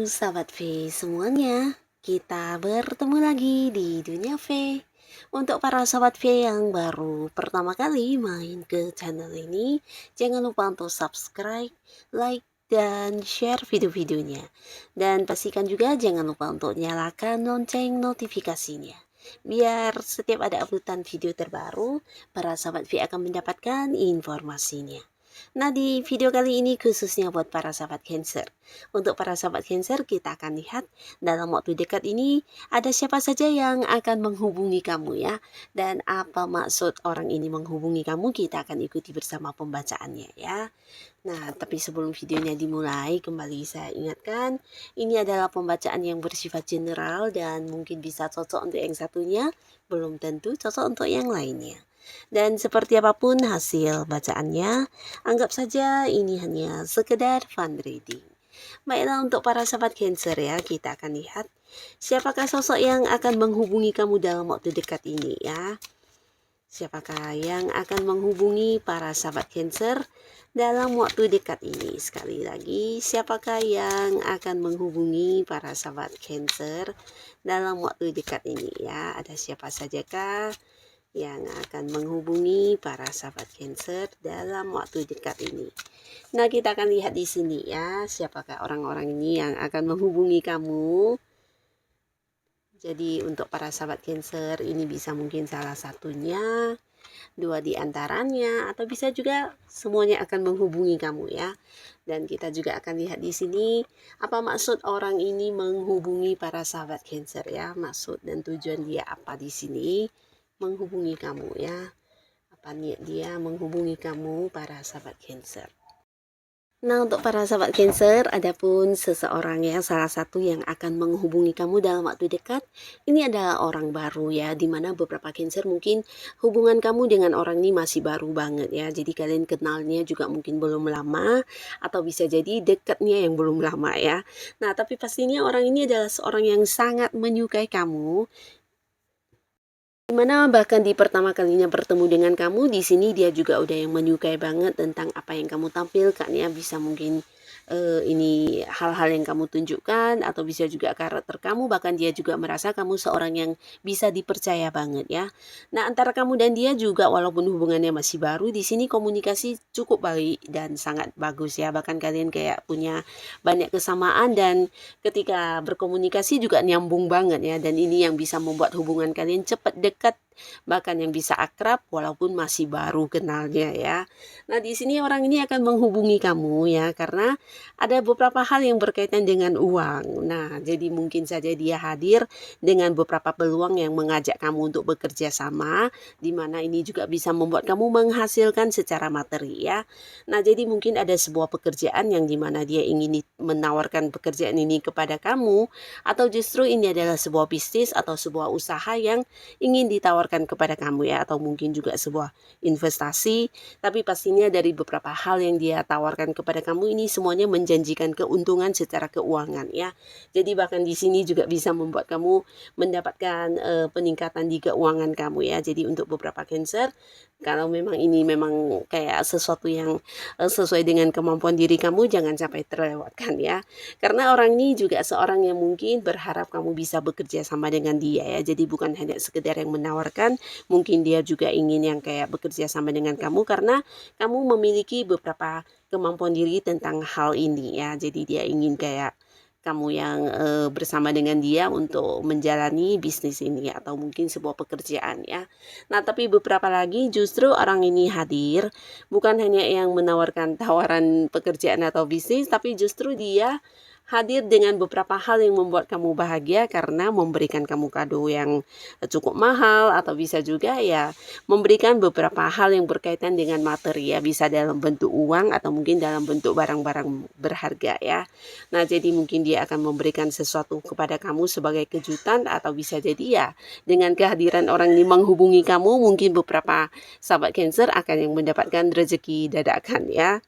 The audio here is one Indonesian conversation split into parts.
sahabat V semuanya, kita bertemu lagi di Dunia V. Untuk para sahabat V yang baru pertama kali main ke channel ini, jangan lupa untuk subscribe, like, dan share video-videonya. Dan pastikan juga jangan lupa untuk nyalakan lonceng notifikasinya. Biar setiap ada uploadan video terbaru, para sahabat V akan mendapatkan informasinya. Nah, di video kali ini khususnya buat para sahabat Cancer. Untuk para sahabat Cancer, kita akan lihat dalam waktu dekat ini ada siapa saja yang akan menghubungi kamu ya. Dan apa maksud orang ini menghubungi kamu, kita akan ikuti bersama pembacaannya ya. Nah, tapi sebelum videonya dimulai, kembali saya ingatkan, ini adalah pembacaan yang bersifat general dan mungkin bisa cocok untuk yang satunya, belum tentu cocok untuk yang lainnya. Dan seperti apapun hasil bacaannya, anggap saja ini hanya sekedar fun reading. Baiklah, untuk para sahabat Cancer ya, kita akan lihat siapakah sosok yang akan menghubungi kamu dalam waktu dekat ini ya. Siapakah yang akan menghubungi para sahabat Cancer dalam waktu dekat ini? Sekali lagi, siapakah yang akan menghubungi para sahabat Cancer dalam waktu dekat ini ya? Ada siapa sajakah yang akan menghubungi para sahabat Cancer dalam waktu dekat ini? Nah, kita akan lihat di sini ya, siapakah orang-orang ini yang akan menghubungi kamu. Jadi untuk para sahabat Cancer ini bisa mungkin salah satunya, dua di antaranya, atau bisa juga semuanya akan menghubungi kamu ya. Dan kita juga akan lihat di sini apa maksud orang ini menghubungi para sahabat Cancer ya, maksud dan tujuan dia apa di sini menghubungi kamu ya. Apa niat dia menghubungi kamu para sahabat Cancer. Nah, untuk para sahabat Cancer, adapun seseorang ya, salah satu yang akan menghubungi kamu dalam waktu dekat, ini adalah orang baru ya, dimana beberapa Cancer mungkin hubungan kamu dengan orang ini masih baru banget ya, jadi kalian kenalnya juga mungkin belum lama, atau bisa jadi dekatnya yang belum lama ya. Nah, tapi pastinya orang ini adalah seorang yang sangat menyukai kamu, dimana bahkan di pertama kalinya bertemu dengan kamu, di sini dia juga udah yang menyukai banget tentang apa yang kamu tampilkan ya, bisa mungkin ini hal-hal yang kamu tunjukkan, atau bisa juga karakter kamu, bahkan dia juga merasa kamu seorang yang bisa dipercaya banget ya. Nah, antara kamu dan dia juga walaupun hubungannya masih baru, di sini komunikasi cukup baik dan sangat bagus ya, bahkan kalian kayak punya banyak kesamaan dan ketika berkomunikasi juga nyambung banget ya, dan ini yang bisa membuat hubungan kalian cepat dekat, bahkan yang bisa akrab walaupun masih baru kenalnya ya. Nah, di sini orang ini akan menghubungi kamu ya, karena ada beberapa hal yang berkaitan dengan uang. Nah, jadi mungkin saja dia hadir dengan beberapa peluang yang mengajak kamu untuk bekerja sama, di mana ini juga bisa membuat kamu menghasilkan secara materi ya. Nah, jadi mungkin ada sebuah pekerjaan yang dimana dia ingin menawarkan pekerjaan ini kepada kamu, atau justru ini adalah sebuah bisnis atau sebuah usaha yang ingin ditawarkan kepada kamu ya, atau mungkin juga sebuah investasi, tapi pastinya dari beberapa hal yang dia tawarkan kepada kamu ini semuanya menjanjikan keuntungan secara keuangan ya. Jadi bahkan di sini juga bisa membuat kamu mendapatkan peningkatan di keuangan kamu ya. Jadi untuk beberapa Cancer, kalau memang ini memang kayak sesuatu yang sesuai dengan kemampuan diri kamu, jangan sampai terlewatkan ya. Karena orang ini juga seorang yang mungkin berharap kamu bisa bekerja sama dengan dia ya. Jadi bukan hanya sekedar yang menawarkan, mungkin dia juga ingin yang kayak bekerja sama dengan kamu karena kamu memiliki beberapa kemampuan diri tentang hal ini ya. Jadi dia ingin kayak kamu yang bersama dengan dia untuk menjalani bisnis ini atau mungkin sebuah pekerjaan ya. Nah, tapi beberapa lagi justru orang ini hadir bukan hanya yang menawarkan tawaran pekerjaan atau bisnis, tapi justru dia hadir dengan beberapa hal yang membuat kamu bahagia karena memberikan kamu kado yang cukup mahal, atau bisa juga ya memberikan beberapa hal yang berkaitan dengan materi ya, bisa dalam bentuk uang atau mungkin dalam bentuk barang-barang berharga ya. Nah, jadi mungkin dia akan memberikan sesuatu kepada kamu sebagai kejutan, atau bisa jadi ya dengan kehadiran orang ini menghubungi kamu, mungkin beberapa sahabat Cancer akan yang mendapatkan rezeki dadakan ya.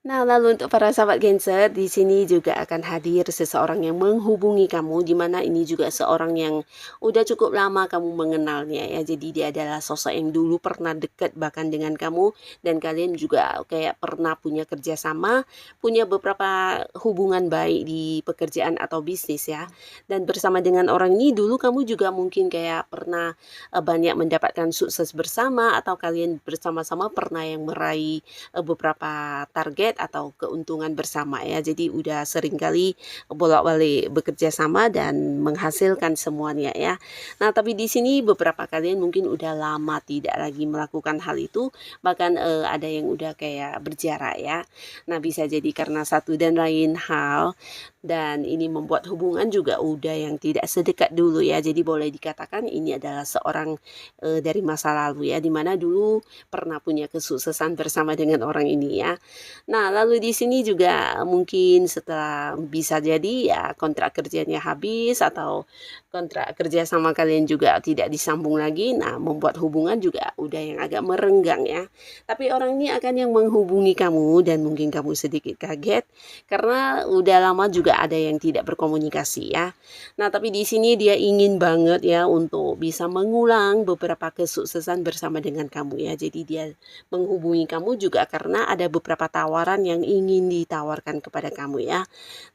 Nah, lalu untuk para sahabat Cancer, di sini juga akan hadir seseorang yang menghubungi kamu, di mana ini juga seorang yang udah cukup lama kamu mengenalnya ya. Jadi dia adalah sosok yang dulu pernah dekat bahkan dengan kamu, dan kalian juga kayak pernah punya kerjasama, punya beberapa hubungan baik di pekerjaan atau bisnis ya. Dan bersama dengan orang ini dulu kamu juga mungkin kayak pernah banyak mendapatkan sukses bersama, atau kalian bersama-sama pernah yang meraih beberapa target atau keuntungan bersama ya. Jadi udah sering kali bolak-balik bekerja sama dan menghasilkan semuanya ya. Nah, tapi di sini beberapa kalian mungkin udah lama tidak lagi melakukan hal itu, bahkan ada yang udah kayak berjarak ya. Nah, bisa jadi karena satu dan lain hal, dan ini membuat hubungan juga udah yang tidak sedekat dulu ya. Jadi boleh dikatakan ini adalah seorang dari masa lalu ya, dimana dulu pernah punya kesuksesan bersama dengan orang ini ya. Nah, lalu di sini juga mungkin setelah bisa jadi ya kontrak kerjanya habis, atau kontrak kerja sama kalian juga tidak disambung lagi. Nah, membuat hubungan juga udah yang agak merenggang ya. Tapi orang ini akan yang menghubungi kamu, dan mungkin kamu sedikit kaget karena udah lama juga ada yang tidak berkomunikasi ya. Nah, tapi di sini dia ingin banget ya untuk bisa mengulang beberapa kesuksesan bersama dengan kamu ya. Jadi dia menghubungi kamu juga karena ada beberapa tawaran yang ingin ditawarkan kepada kamu ya.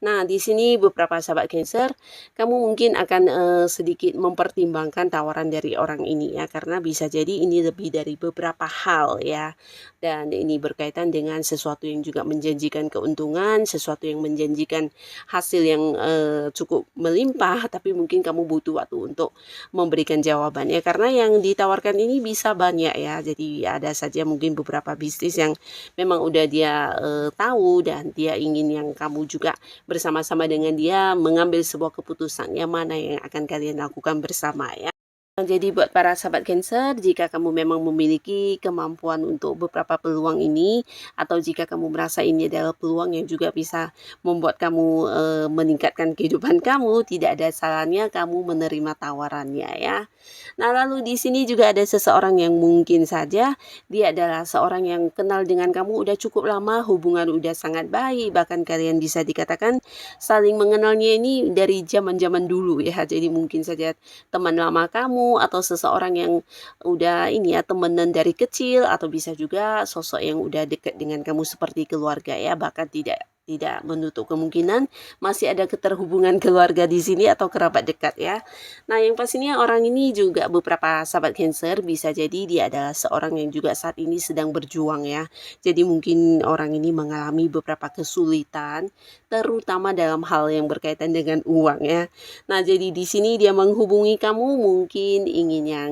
Nah, di sini beberapa sahabat Cancer, kamu mungkin akan sedikit mempertimbangkan tawaran dari orang ini ya, karena bisa jadi ini lebih dari beberapa hal ya. Dan ini berkaitan dengan sesuatu yang juga menjanjikan keuntungan, sesuatu yang menjanjikan hasil yang cukup melimpah, tapi mungkin kamu butuh waktu untuk memberikan jawabannya, karena yang ditawarkan ini bisa banyak ya. Jadi ada saja mungkin beberapa bisnis yang memang udah dia tahu, dan dia ingin yang kamu juga bersama-sama dengan dia mengambil sebuah keputusan yang mana yang akan kalian lakukan bersama ya. Jadi buat para sahabat Cancer, jika kamu memang memiliki kemampuan untuk beberapa peluang ini, atau jika kamu merasa ini adalah peluang yang juga bisa membuat kamu meningkatkan kehidupan kamu, tidak ada salahnya kamu menerima tawarannya ya. Nah, lalu di sini juga ada seseorang yang mungkin saja dia adalah seorang yang kenal dengan kamu udah cukup lama, hubungan udah sangat baik, bahkan kalian bisa dikatakan saling mengenalnya ini dari zaman-zaman dulu ya. Jadi mungkin saja teman lama kamu, atau seseorang yang udah ini ya temenan dari kecil, atau bisa juga sosok yang udah dekat dengan kamu seperti keluarga ya, bahkan tidak menutup kemungkinan masih ada keterhubungan keluarga di sini atau kerabat dekat ya. Nah, yang pastinya orang ini juga beberapa sahabat Cancer bisa jadi dia adalah seorang yang juga saat ini sedang berjuang ya. Jadi mungkin orang ini mengalami beberapa kesulitan, terutama dalam hal yang berkaitan dengan uang ya. Nah, jadi di sini dia menghubungi kamu mungkin ingin yang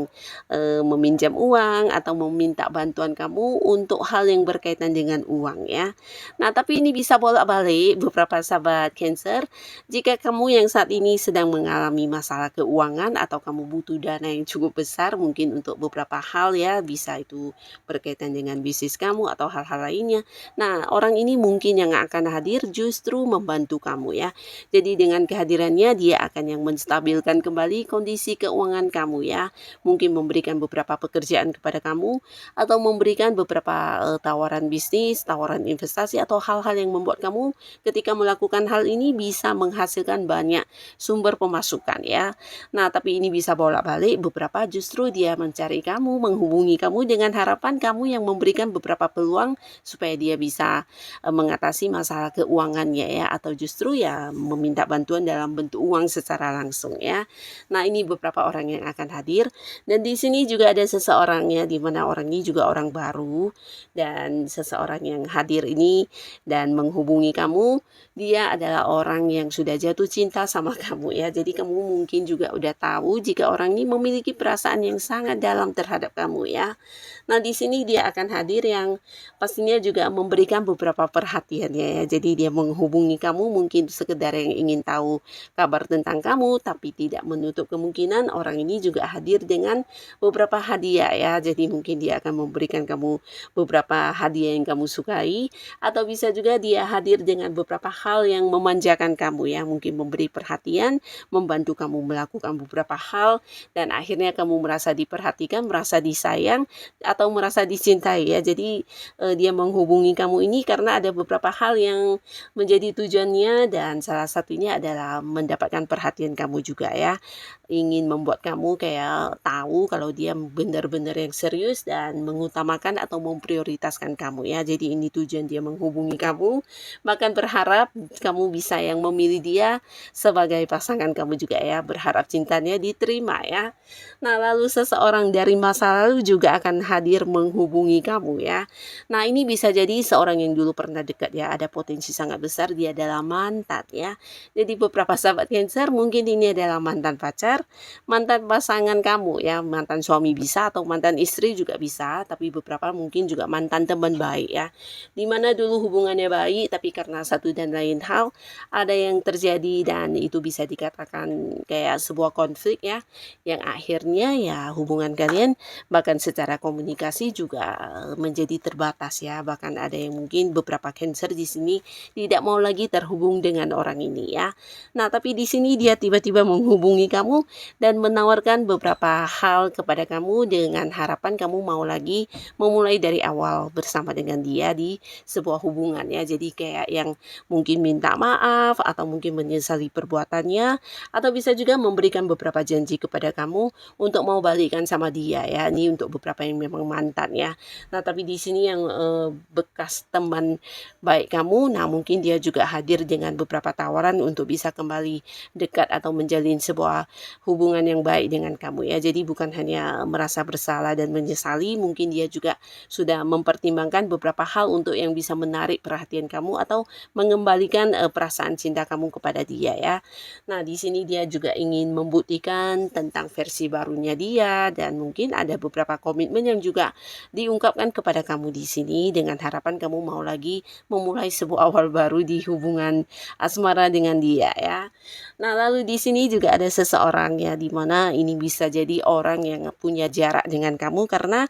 meminjam uang atau meminta bantuan kamu untuk hal yang berkaitan dengan uang ya. Nah, tapi ini bisa bolak-balik beberapa sahabat Cancer. Jika kamu yang saat ini sedang mengalami masalah keuangan, atau kamu butuh dana yang cukup besar mungkin untuk beberapa hal ya, bisa itu berkaitan dengan bisnis kamu atau hal-hal lainnya. Nah, orang ini mungkin yang akan hadir justru membantu kamu ya. Jadi dengan kehadirannya dia akan yang menstabilkan kembali kondisi keuangan kamu ya. Mungkin memberikan beberapa pekerjaan kepada kamu, atau memberikan beberapa tawaran bisnis, tawaran investasi, atau hal-hal yang membuat kamu ketika melakukan hal ini bisa menghasilkan banyak sumber pemasukan ya. Nah, tapi ini bisa bolak-balik, beberapa justru dia mencari kamu, menghubungi kamu dengan harapan kamu yang memberikan beberapa peluang supaya dia bisa mengatasi masalah keuangannya ya, atau justru ya meminta bantuan dalam bentuk uang secara langsung ya. Nah, ini beberapa orang yang akan hadir, dan di sini juga ada seseorang ya, di mana orang ini juga orang baru, dan seseorang yang hadir ini dan menghubungi kamu, dia adalah orang yang sudah jatuh cinta sama kamu ya. Jadi kamu mungkin juga udah tahu jika orang ini memiliki perasaan yang sangat dalam terhadap kamu ya. Nah, di sini dia akan hadir yang pastinya juga memberikan beberapa perhatiannya ya. Jadi dia menghubungi kamu mungkin sekedar yang ingin tahu kabar tentang kamu, tapi tidak menutup kemungkinan orang ini juga hadir dengan beberapa hadiah ya. Jadi mungkin dia akan memberikan kamu beberapa hadiah yang kamu sukai, atau bisa juga dia hadir hadir dengan beberapa hal yang memanjakan kamu ya, mungkin memberi perhatian, membantu kamu melakukan beberapa hal, dan akhirnya kamu merasa diperhatikan, merasa disayang, atau merasa dicintai ya. Jadi dia menghubungi kamu ini karena ada beberapa hal yang menjadi tujuannya, dan salah satunya adalah mendapatkan perhatian kamu juga ya. Ingin membuat kamu kayak tahu kalau dia benar-benar yang serius dan mengutamakan atau memprioritaskan kamu ya. Jadi ini tujuan dia menghubungi kamu, bahkan berharap kamu bisa yang memilih dia sebagai pasangan kamu juga ya, berharap cintanya diterima ya. Nah, lalu seseorang dari masa lalu juga akan hadir menghubungi kamu ya. Nah, ini bisa jadi seorang yang dulu pernah dekat ya, ada potensi sangat besar dia adalah mantan ya. Jadi beberapa sahabat Cancer mungkin ini adalah mantan pacar, mantan pasangan kamu ya, mantan suami bisa atau mantan istri juga bisa, tapi beberapa mungkin juga mantan teman baik ya. Dimana dulu hubungannya baik, tapi karena satu dan lain hal ada yang terjadi, dan itu bisa dikatakan kayak sebuah konflik ya, yang akhirnya ya hubungan kalian bahkan secara komunikasi juga menjadi terbatas ya. Bahkan ada yang mungkin beberapa Cancer di sini tidak mau lagi terhubung dengan orang ini ya. Nah, tapi di sini dia tiba-tiba menghubungi kamu dan menawarkan beberapa hal kepada kamu dengan harapan kamu mau lagi memulai dari awal bersama dengan dia di sebuah hubungan ya. Jadi kayak yang mungkin minta maaf atau mungkin menyesali perbuatannya, atau bisa juga memberikan beberapa janji kepada kamu untuk mau balikan sama dia ya. Ini untuk beberapa yang memang mantan ya. Nah, tapi di sini yang bekas teman baik kamu, nah mungkin dia juga hadir dengan beberapa tawaran untuk bisa kembali dekat atau menjalin sebuah hubungan yang baik dengan kamu ya. Jadi bukan hanya merasa bersalah dan menyesali, mungkin dia juga sudah mempertimbangkan beberapa hal untuk yang bisa menarik perhatian kamu atau mengembalikan perasaan cinta kamu kepada dia ya. Nah, di sini dia juga ingin membuktikan tentang versi barunya dia, dan mungkin ada beberapa komitmen yang juga diungkapkan kepada kamu di sini dengan harapan kamu mau lagi memulai sebuah awal baru di hubungan asmara dengan dia ya. Nah, lalu di sini juga ada seseorang ya, di mana ini bisa jadi orang yang punya jarak dengan kamu karena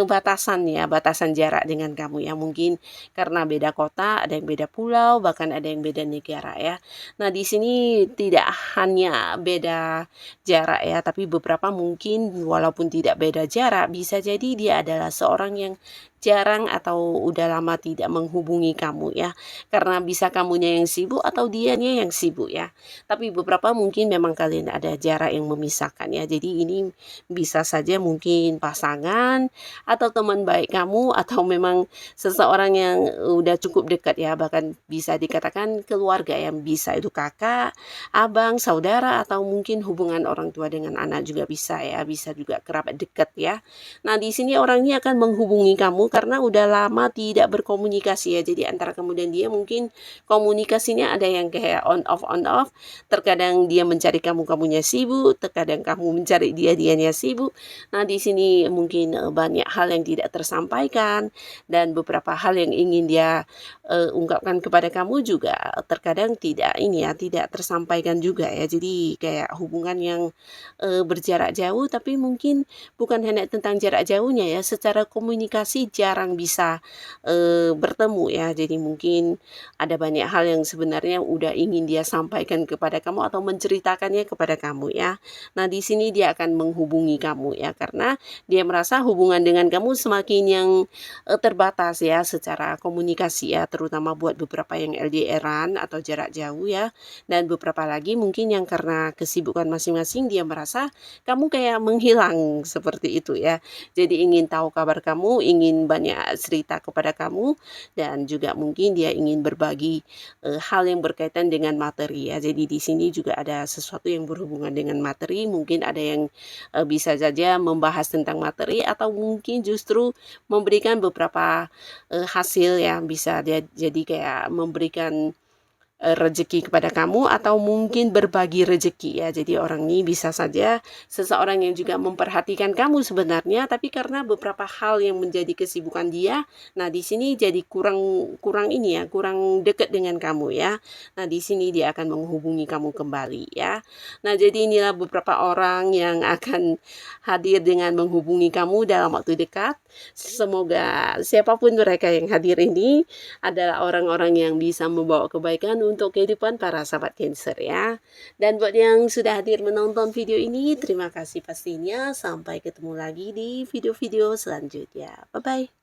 batasan ya, batasan jarak dengan kamu ya. Mungkin karena beda kota, ada yang beda pulau, bahkan ada yang beda negara ya. Nah, di sini tidak hanya beda jarak ya, tapi beberapa mungkin walaupun tidak beda jarak, bisa jadi dia adalah seorang yang jarang atau udah lama tidak menghubungi kamu ya, karena bisa kamunya yang sibuk atau dianya yang sibuk ya. Tapi beberapa mungkin memang kalian ada jarak yang memisahkan ya. Jadi ini bisa saja mungkin pasangan atau teman baik kamu, atau memang seseorang yang udah cukup dekat ya, bahkan bisa dikatakan keluarga, yang bisa itu kakak, abang, saudara, atau mungkin hubungan orang tua dengan anak juga bisa ya, bisa juga kerabat dekat ya. Nah, di sini orang ini akan menghubungi kamu karena udah lama tidak berkomunikasi ya. Jadi antara kamu dan dia mungkin komunikasinya ada yang kayak on off. Terkadang dia mencari kamu, kamunya sibuk, terkadang kamu mencari dia, dianya sibuk. Nah, di sini mungkin banyak hal yang tidak tersampaikan, dan beberapa hal yang ingin dia ungkapkan kepada kamu juga terkadang tidak ini ya, tidak tersampaikan juga ya. Jadi kayak hubungan yang berjarak jauh, tapi mungkin bukan hanya tentang jarak jauhnya ya, secara komunikasi jarang bisa bertemu ya. Jadi mungkin ada banyak hal yang sebenarnya udah ingin dia sampaikan kepada kamu atau menceritakannya kepada kamu ya. Nah, di sini dia akan menghubungi kamu ya, karena dia merasa hubungan dengan kamu semakin yang terbatas ya secara komunikasi ya, terutama buat beberapa yang LDR-an atau jarak jauh ya. Dan beberapa lagi mungkin yang karena kesibukan masing-masing dia merasa kamu kayak menghilang seperti itu ya. Jadi ingin tahu kabar kamu, ingin banyak cerita kepada kamu, dan juga mungkin dia ingin berbagi hal yang berkaitan dengan materi ya. Jadi di sini juga ada sesuatu yang berhubungan dengan materi, mungkin ada yang bisa saja membahas tentang materi, atau mungkin justru memberikan beberapa hasil yang bisa dia jadi kayak memberikan rezeki kepada kamu atau mungkin berbagi rezeki ya. Jadi orang ini bisa saja seseorang yang juga memperhatikan kamu sebenarnya, tapi karena beberapa hal yang menjadi kesibukan dia, nah di sini jadi kurang ini ya, kurang dekat dengan kamu ya. Nah di sini dia akan menghubungi kamu kembali ya. Nah jadi inilah beberapa orang yang akan hadir dengan menghubungi kamu dalam waktu dekat. Semoga siapapun mereka yang hadir ini adalah orang-orang yang bisa membawa kebaikan untuk kehidupan para sahabat Cancer ya. Dan buat yang sudah hadir menonton video ini, terima kasih pastinya. Sampai ketemu lagi di video-video selanjutnya. Bye-bye.